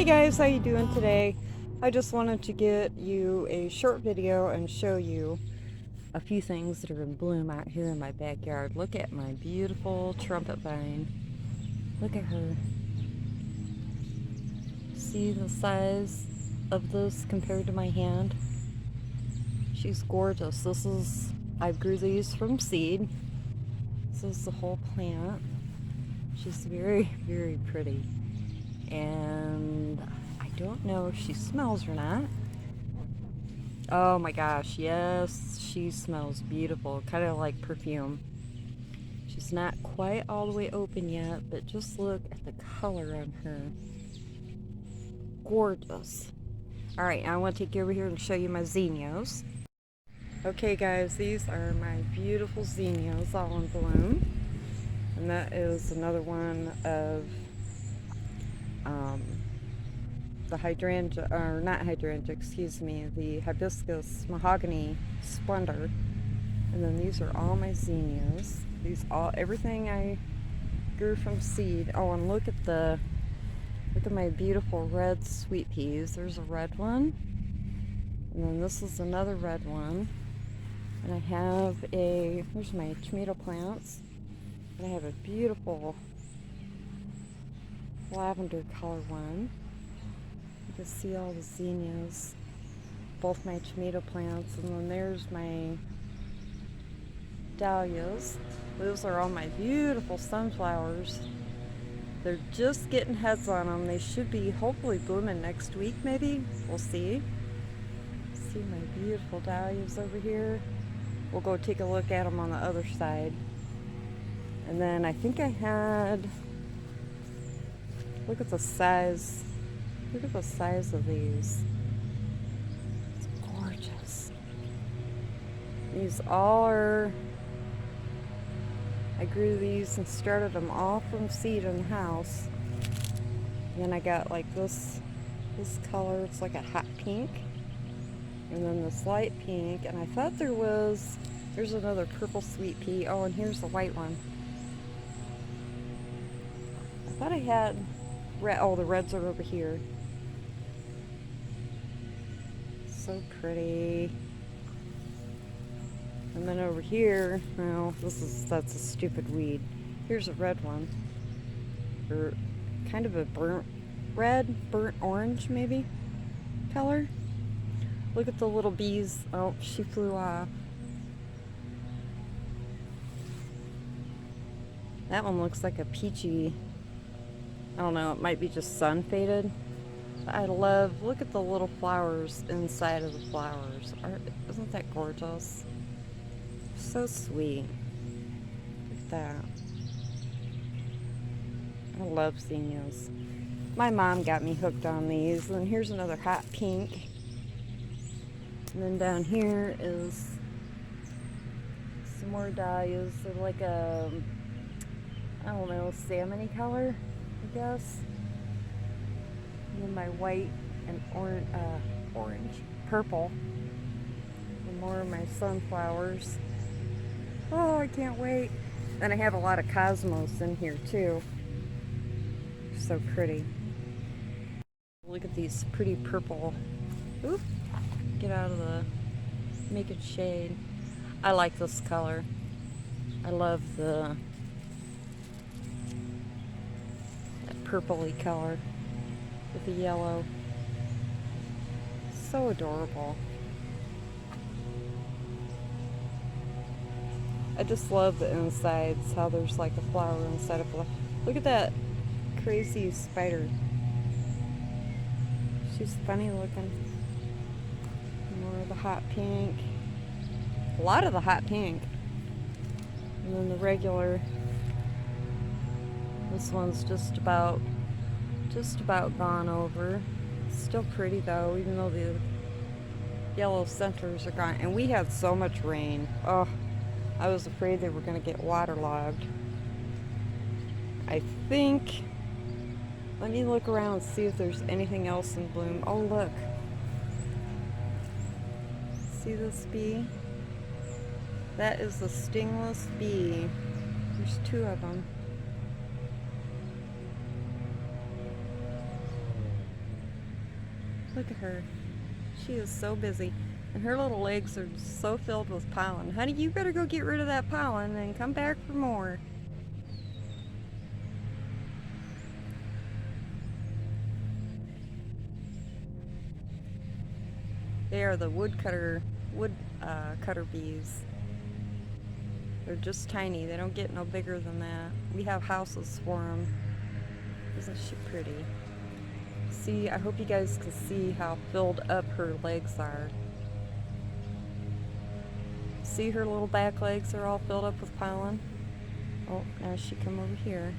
Hey guys, how you doing today? I just wanted to get you a short video and show you a few things that are in bloom out here in my backyard. Look at my beautiful trumpet vine. Look at her. See the size of this compared to my hand? She's gorgeous. I grew these from seed. This is the whole plant. She's very, very pretty. And I don't know if she smells or not. Oh my gosh, yes, she smells beautiful, kind of like perfume. She's not quite all the way open yet, but just look at the color on her. Gorgeous. Alright, I want to take you over here and show you my zinnias. Okay guys, these are my beautiful zinnias all in bloom. And that is another one of the hydrangea, or not hydrangea, excuse me, the hibiscus mahogany splendor. And then these are all my zinnias. Everything I grew from seed. Oh, and look at my beautiful red sweet peas. There's a red one. And then this is another red one. And I have here's my tomato plants. And I have a beautiful lavender color one. You can see all the zinnias, both my tomato plants, and then there's my dahlias. Those are all my beautiful sunflowers. They're just getting heads on them. They should be hopefully blooming next week maybe. We'll see. See my beautiful dahlias over here. We'll go take a look at them on the other side. And then I think I had, look at the size. Look at the size of these. It's gorgeous. These all are, I grew these and started them all from seed in the house. And then I got like this color, it's like a hot pink. And then this light pink, and I thought there's another purple sweet pea. Oh, and here's the white one. I thought I had red, oh, the reds are over here. So pretty. And then over here, well, that's a stupid weed. Here's a red one. Or kind of a burnt orange maybe color. Look at the little bees. Oh, she flew off. That one looks like a peachy, I don't know, it might be just sun faded. Look at the little flowers inside of the flowers. Isn't that gorgeous? So sweet. Look at that. I love zinnias. My mom got me hooked on these. And here's another hot pink. And then down here is some more dahlias. They're like a, I don't know, salmon-y color, I guess. And then my white and orange, purple. And more of my sunflowers. Oh, I can't wait. And I have a lot of cosmos in here too. So pretty. Look at these pretty purple. Oop, get out of make it shade. I like this color. I love that purpley color with the yellow. So adorable. I just love the insides, how there's like a flower inside of a, look at that crazy spider. She's funny looking. More of the hot pink. A lot of the hot pink. And then the regular. This one's just about gone over. Still pretty though, even though the yellow centers are gone. And we had so much rain. Oh, I was afraid they were going to get waterlogged. I think, let me look around and see if there's anything else in bloom. Oh, look. See this bee? That is the stingless bee. There's two of them. Look at her. She is so busy. And her little legs are so filled with pollen. Honey, you better go get rid of that pollen and come back for more. They are the woodcutter bees. They're just tiny. They don't get no bigger than that. We have houses for them. Isn't she pretty? See, I hope you guys can see how filled up her legs are. See, her little back legs are all filled up with pollen. Oh, now she come over here.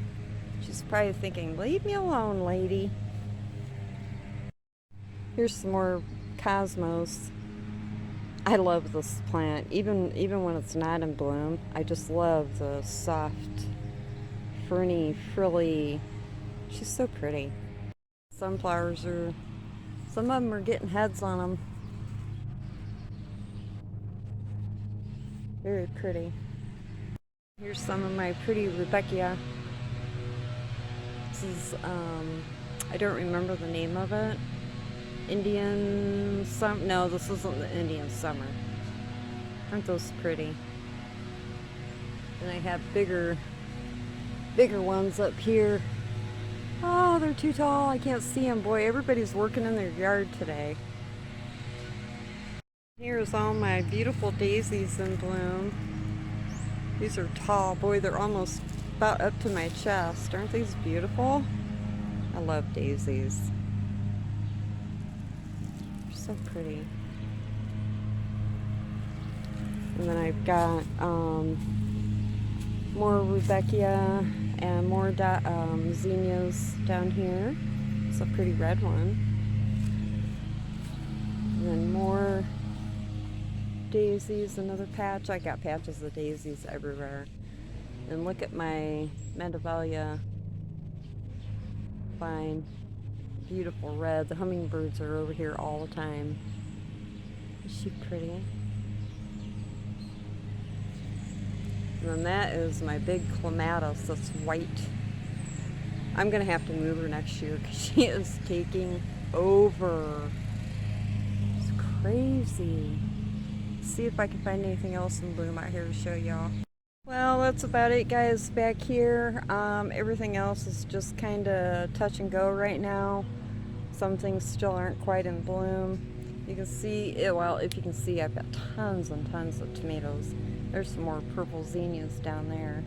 She's probably thinking, leave me alone, lady. Here's some more cosmos. I love this plant, even when it's not in bloom. I just love the soft, ferny, frilly. She's so pretty. Sunflowers are, some of them are getting heads on them. Very pretty. Here's some of my pretty Rudbeckia. This is, I don't remember the name of it. Indian Summer. No, this isn't the Indian Summer. Aren't those pretty? And I have bigger ones up here. Oh, they're too tall. I can't see them. Boy, everybody's working in their yard today. Here's all my beautiful daisies in bloom. These are tall. Boy, they're almost about up to my chest. Aren't these beautiful? I love daisies. They're so pretty. And then I've got more Rudbeckia and more Zinnias down here. It's a pretty red one. And then more daisies, another patch. I got patches of daisies everywhere. And look at my Mandevilla vine. Beautiful red. The hummingbirds are over here all the time. Is she pretty? And then that is my big clematis that's white. I'm gonna have to move her next year because she is taking over. It's crazy. See if I can find anything else in bloom out here to show y'all. Well, that's about it, guys, back here. Everything else is just kind of touch and go right now. Some things still aren't quite in bloom. You can see, well, if you can see, I've got tons and tons of tomatoes. There's some more purple zinnias down there.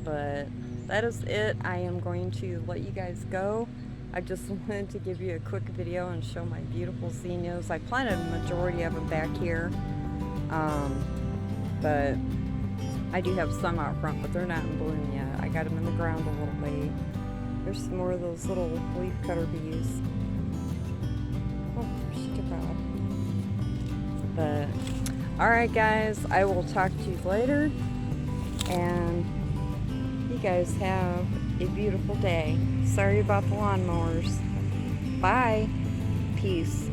But that is it. I am going to let you guys go. I just wanted to give you a quick video and show my beautiful zinnias. I planted a majority of them back here, but I do have some out front, but they're not in bloom yet. I got them in the ground a little late. There's some more of those little leaf cutter bees. Oh, she took off. But, alright guys, I will talk to you later, and you guys have a beautiful day. Sorry about the lawnmowers. Bye. Peace.